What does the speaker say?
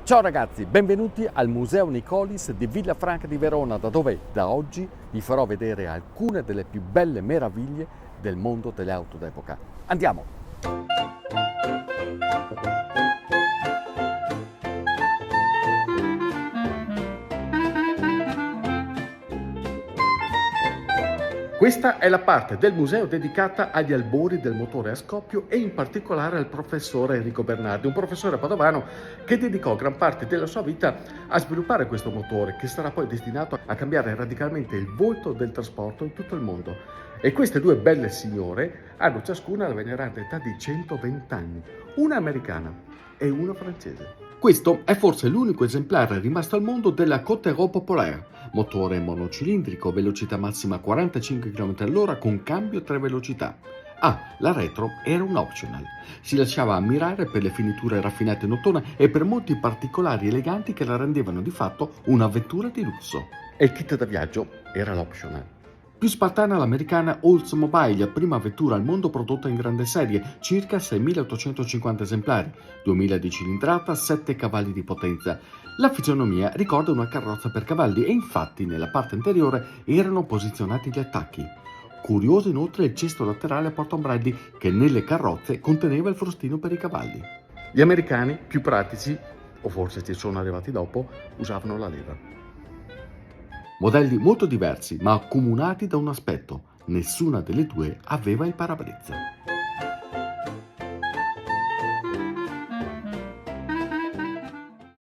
Ciao ragazzi, benvenuti al Museo Nicolis di Villafranca di Verona, da dove da oggi vi farò vedere alcune delle più belle meraviglie del mondo delle auto d'epoca. Andiamo! Questa è la parte del museo dedicata agli albori del motore a scoppio e in particolare al professore Enrico Bernardi, un professore padovano che dedicò gran parte della sua vita a sviluppare questo motore che sarà poi destinato a cambiare radicalmente il volto del trasporto in tutto il mondo. E queste due belle signore hanno ciascuna la veneranda età di 120 anni, una americana e una francese. Questo è forse l'unico esemplare rimasto al mondo della Cottereau Populaire, motore monocilindrico, velocità massima 45 km/h con cambio 3 velocità. La retro era un optional. Si lasciava ammirare per le finiture raffinate notturne e per molti particolari eleganti che la rendevano di fatto una vettura di lusso. E il kit da viaggio era l'optional. Più spartana l'americana Oldsmobile, prima vettura al mondo prodotta in grande serie, circa 6.850 esemplari, 2.000 di cilindrata, 7 cavalli di potenza. La fisionomia ricorda una carrozza per cavalli e infatti nella parte anteriore erano posizionati gli attacchi. Curioso inoltre il cesto laterale a portaombrelli che nelle carrozze conteneva il frustino per i cavalli. Gli americani, più pratici, o forse ci sono arrivati dopo, usavano la leva. Modelli molto diversi ma accomunati da un aspetto: nessuna delle due aveva il parabrezza.